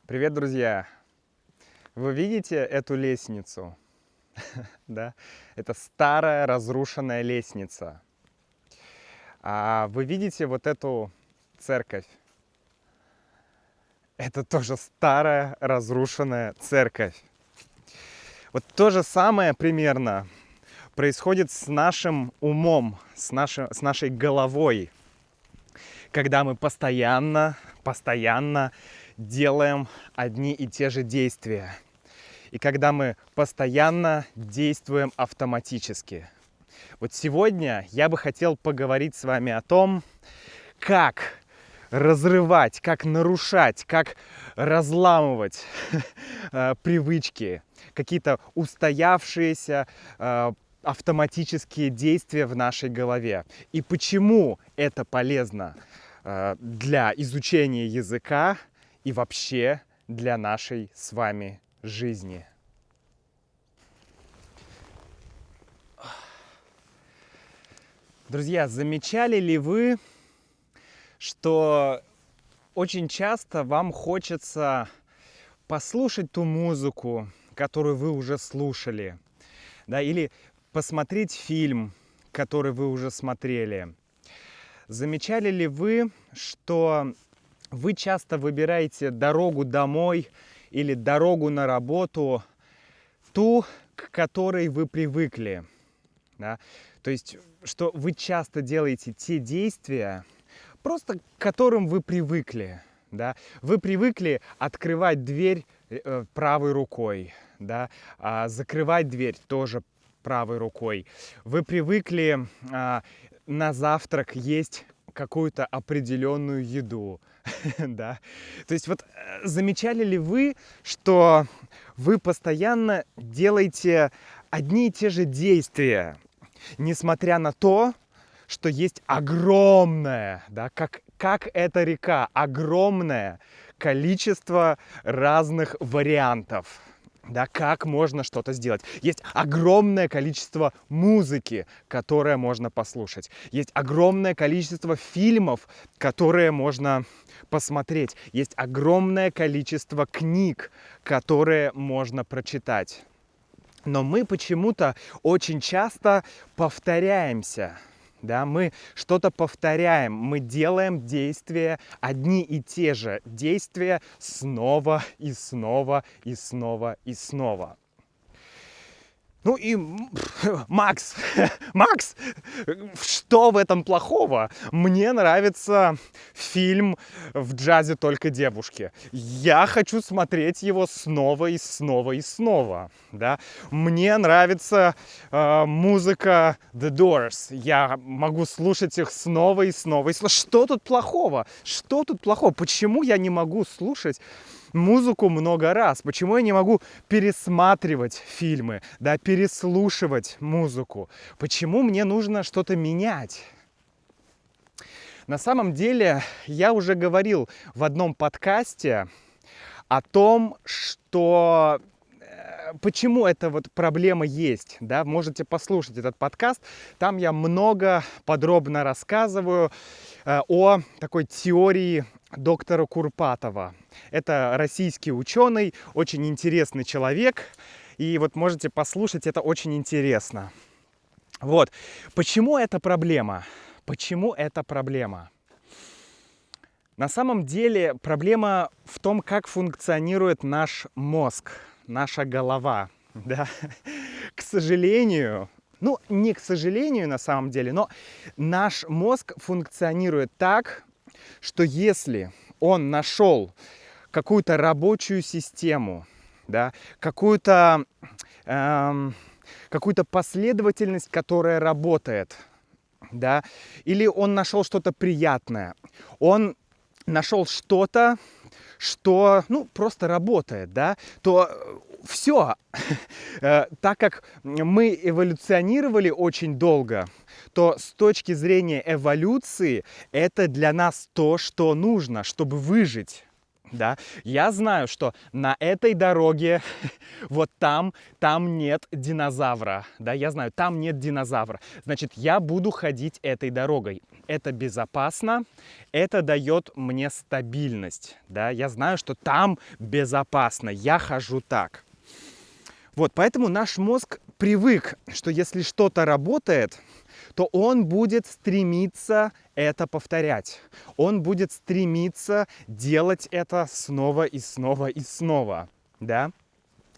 Привет, друзья! Вы видите эту лестницу? Да? Это старая разрушенная лестница. А вы видите вот эту церковь? Это тоже старая разрушенная церковь. Вот то же самое примерно происходит с нашим умом, с нашей головой, когда мы постоянно делаем одни и те же действия. И когда мы постоянно действуем автоматически. Вот сегодня я бы хотел поговорить с вами о том, как разрывать, как нарушать, как разламывать привычки, какие-то устоявшиеся автоматические действия в нашей голове. И почему это полезно для изучения языка и вообще для нашей с вами жизни. Друзья, замечали ли вы, что очень часто вам хочется послушать ту музыку, которую вы уже слушали, да, или посмотреть фильм, который вы уже смотрели? Замечали ли вы, что вы часто выбираете дорогу домой или дорогу на работу, ту, к которой вы привыкли? Да? То есть, что вы часто делаете те действия, просто к которым вы привыкли. Да? Вы привыкли открывать дверь правой рукой, да? Закрывать дверь тоже правой рукой. Вы привыкли на завтрак есть какую-то определенную еду. Да? То есть вот замечали ли вы, что вы постоянно делаете одни и те же действия, несмотря на то, что есть огромное, да, как эта река, огромное количество разных вариантов, да, как можно что-то сделать. Есть огромное количество музыки, которое можно послушать. Есть огромное количество фильмов, которые можно посмотреть. Есть огромное количество книг, которые можно прочитать. Но мы почему-то очень часто повторяемся. Да, мы что-то повторяем, мы делаем действия, одни и те же действия снова и снова и снова и снова. Ну и Макс, что в этом плохого? Мне нравится фильм «В джазе только девушки». Я хочу смотреть его снова и снова и снова. Да? Мне нравится музыка The Doors. Я могу слушать их снова и снова и снова. Что тут плохого? Что тут плохого? Почему я не могу слушать музыку много раз? Почему я не могу пересматривать фильмы, да, переслушивать музыку? Почему мне нужно что-то менять? На самом деле, я уже говорил в одном подкасте о том, что почему эта вот проблема есть, да, можете послушать этот подкаст, там я много подробно рассказываю о такой теории доктора Курпатова. Это российский ученый, очень интересный человек, и вот можете послушать, это очень интересно. Вот, почему это проблема? Почему это проблема? На самом деле проблема в том, как функционирует наш мозг, наша голова. Да? К сожалению, ну не к сожалению на самом деле, но наш мозг функционирует так, что если он нашел какую-то рабочую систему, да, какую-то последовательность, которая работает, да, или он нашел что-то приятное, он нашел что-то, что, ну, просто работает, да, то все. Так как мы эволюционировали очень долго, то с точки зрения эволюции это для нас то, что нужно, чтобы выжить. да, я знаю, что на этой дороге, вот там нет динозавра, да, я знаю, там нет динозавра, значит, я буду ходить этой дорогой. Это безопасно, это дает мне стабильность, да, я знаю, что там безопасно, я хожу так. Вот, поэтому наш мозг привык, что если что-то работает, то он будет стремиться это повторять. Он будет стремиться делать это снова и снова и снова, да?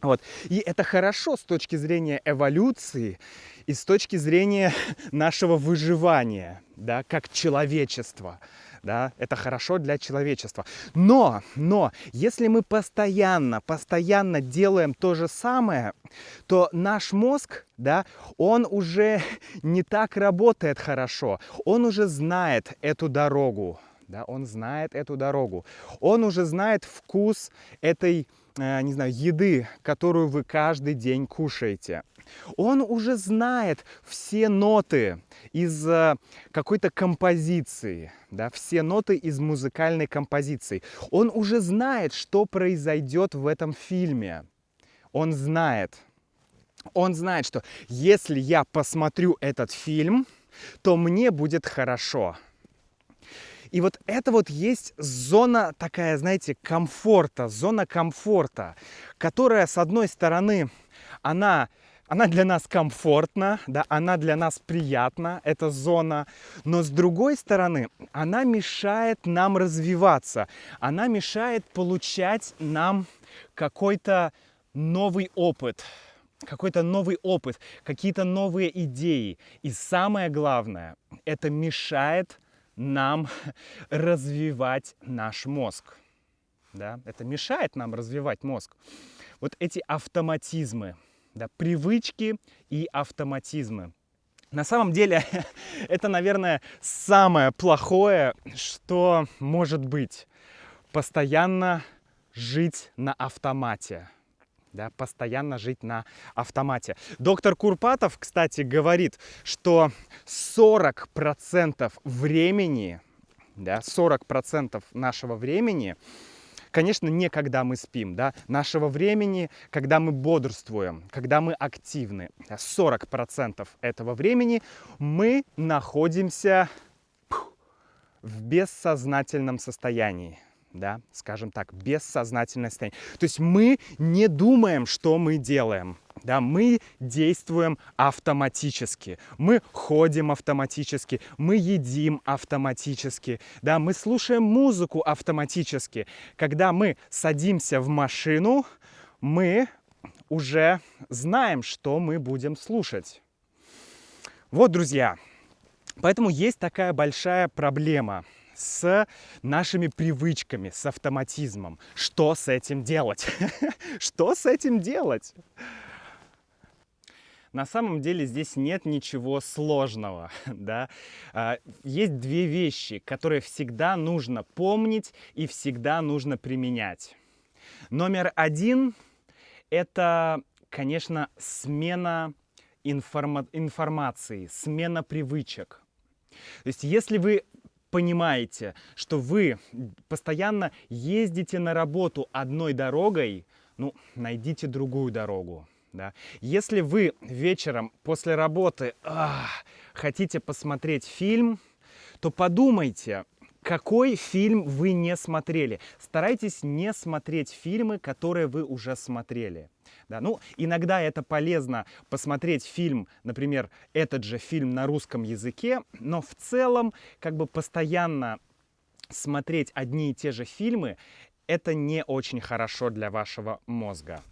Вот. И это хорошо с точки зрения эволюции и с точки зрения нашего выживания, да, как человечества. Да, это хорошо для человечества. Но, если мы постоянно делаем то же самое, то наш мозг, да, он уже не так работает хорошо. Он уже знает эту дорогу. Да, он знает эту дорогу. Он уже знает вкус этой, не знаю, еды, которую вы каждый день кушаете. Он уже знает все ноты из какой-то композиции, да, все ноты из музыкальной композиции. Он уже знает, что произойдет в этом фильме. Он знает, что если я посмотрю этот фильм, то мне будет хорошо. И вот это вот есть зона такая, знаете, комфорта, зона комфорта, которая, с одной стороны, она для нас комфортна, да, она для нас приятна, эта зона, но с другой стороны, она мешает нам развиваться, она мешает получать нам какой-то новый опыт, какие-то новые идеи. И самое главное, это мешает нам развивать наш мозг. Да? Это мешает нам развивать мозг. Вот эти автоматизмы, да, привычки и автоматизмы. На самом деле, это, наверное, самое плохое, что может быть. Постоянно жить на автомате. Да, постоянно жить на автомате. Доктор Курпатов, кстати, говорит, что 40% времени, да, 40% нашего времени, конечно, не когда мы спим, да, нашего времени, когда мы бодрствуем, когда мы активны. 40% этого времени мы находимся в бессознательном состоянии. Да, скажем так, бессознательное состояние. То есть мы не думаем, что мы делаем. Да, мы действуем автоматически. Мы ходим автоматически. Мы едим автоматически. Да, мы слушаем музыку автоматически. Когда мы садимся в машину, мы уже знаем, что мы будем слушать. Вот, друзья, поэтому есть такая большая проблема с нашими привычками, с автоматизмом. Что с этим делать? Что с этим делать? На самом деле здесь нет ничего сложного. Да? Есть две вещи, которые всегда нужно помнить и всегда нужно применять. Номер один – это, конечно, смена информации, смена привычек. То есть если вы понимаете, что вы постоянно ездите на работу одной дорогой, ну, найдите другую дорогу. Да? Если вы вечером после работы хотите посмотреть фильм, то подумайте, какой фильм вы не смотрели. Старайтесь не смотреть фильмы, которые вы уже смотрели. Да, ну, иногда это полезно посмотреть фильм, например, этот же фильм на русском языке, но в целом как бы постоянно смотреть одни и те же фильмы — это не очень хорошо для вашего мозга.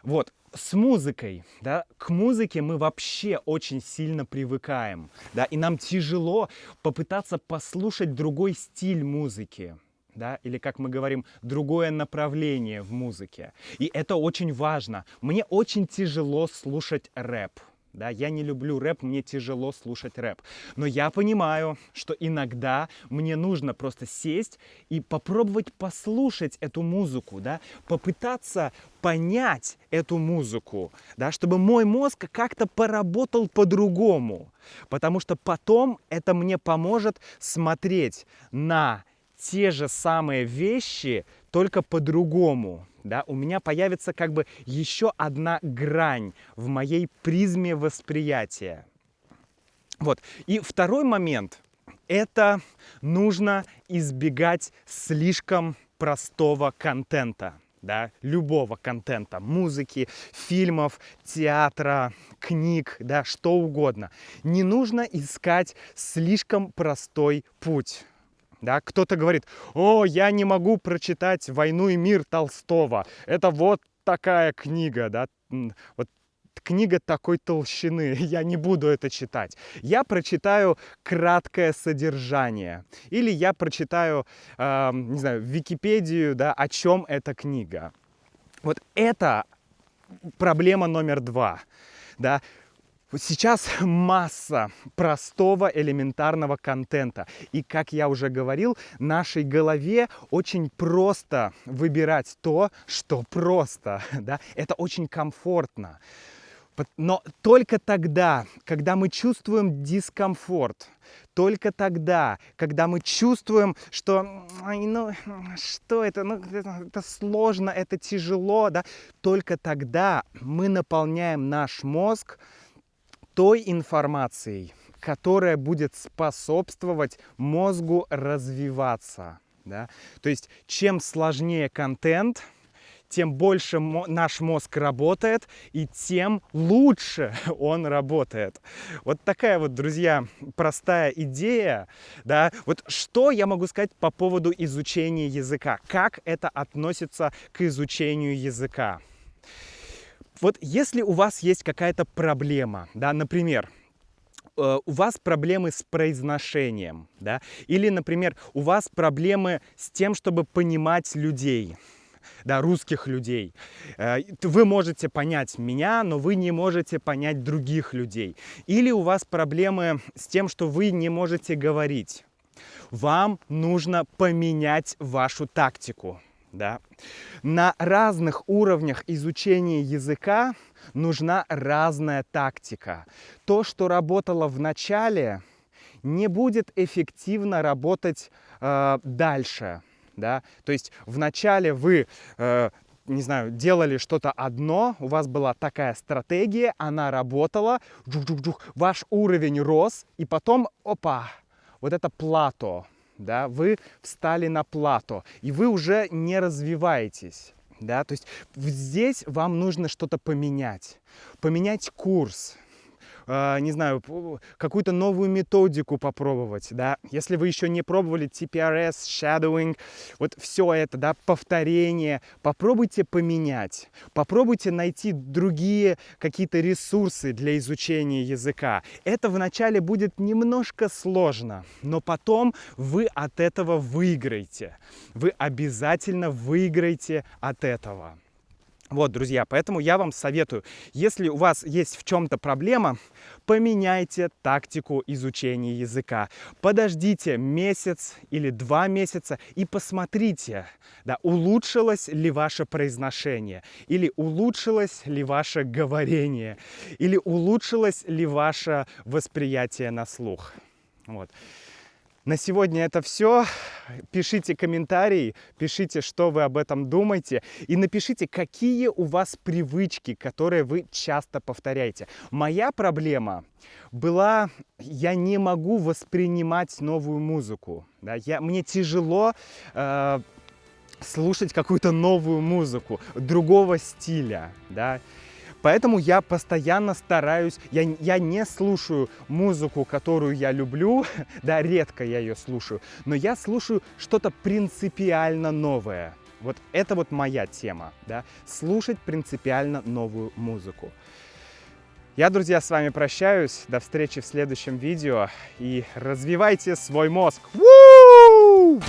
Вот, с музыкой, да, к музыке мы вообще очень сильно привыкаем, да, и нам тяжело попытаться послушать другой стиль музыки. Да, или, как мы говорим, другое направление в музыке. И это очень важно. Мне очень тяжело слушать рэп. Да, я не люблю рэп, мне тяжело слушать рэп. Но я понимаю, что иногда мне нужно просто сесть и попробовать послушать эту музыку, да, попытаться понять эту музыку, да, чтобы мой мозг как-то поработал по-другому. Потому что потом это мне поможет смотреть на те же самые вещи, только по-другому. Да? У меня появится как бы еще одна грань в моей призме восприятия. Вот. И второй момент – это нужно избегать слишком простого контента. Да, любого контента, музыки, фильмов, театра, книг, да, что угодно. Не нужно искать слишком простой путь. Да, кто-то говорит: о, я не могу прочитать «Войну и мир» Толстого. Это вот такая книга, да, вот книга такой толщины, я не буду это читать. Я прочитаю краткое содержание. Или я прочитаю, не знаю, Википедию, да, о чем эта книга. Вот это проблема номер 2. Да. Сейчас масса простого элементарного контента. И, как я уже говорил, нашей голове очень просто выбирать то, что просто. Да. Это очень комфортно. Но только тогда, когда мы чувствуем дискомфорт, только тогда, когда мы чувствуем, что что это, это сложно, это тяжело, да, только тогда мы наполняем наш мозг той информацией, которая будет способствовать мозгу развиваться. Да? То есть, чем сложнее контент, тем больше наш мозг работает, и тем лучше он работает. Вот такая вот, друзья, простая идея. Да? Вот что я могу сказать по поводу изучения языка? Как это относится к изучению языка? Вот если у вас есть какая-то проблема, да, например, у вас проблемы с произношением, да, или, например, у вас проблемы с тем, чтобы понимать людей, да, русских людей. Вы можете понять меня, но вы не можете понять других людей. Или у вас проблемы с тем, что вы не можете говорить. Вам нужно поменять вашу тактику. Да? На разных уровнях изучения языка нужна разная тактика. То, что работало в начале, не будет эффективно работать дальше. Да? То есть вначале вы, не знаю, делали что-то одно, у вас была такая стратегия, она работала, ваш уровень рос, и потом, опа, вот это плато, да, вы встали на плато, и вы уже не развиваетесь. Да? То есть здесь вам нужно что-то поменять курс. Не знаю, какую-то новую методику попробовать, да, если вы еще не пробовали TPRS, shadowing, вот все это, да, повторение, попробуйте поменять, попробуйте найти другие какие-то ресурсы для изучения языка. Это вначале будет немножко сложно, но потом вы от этого выиграете, вы обязательно выиграете от этого. Вот, друзья, поэтому я вам советую, если у вас есть в чем-то проблема, поменяйте тактику изучения языка. Подождите месяц или 2 месяца и посмотрите, да, улучшилось ли ваше произношение, или улучшилось ли ваше говорение, или улучшилось ли ваше восприятие на слух. Вот. На сегодня это все. Пишите комментарии, пишите, что вы об этом думаете, и напишите, какие у вас привычки, которые вы часто повторяете. Моя проблема была, я не могу воспринимать новую музыку. Да? Мне тяжело слушать какую-то новую музыку, другого стиля. Да? Поэтому я постоянно стараюсь, я не слушаю музыку, которую я люблю, да, редко я ее слушаю, но я слушаю что-то принципиально новое. Вот это вот моя тема, да, слушать принципиально новую музыку. Я, друзья, с вами прощаюсь, до встречи в следующем видео и развивайте свой мозг! У-у-у!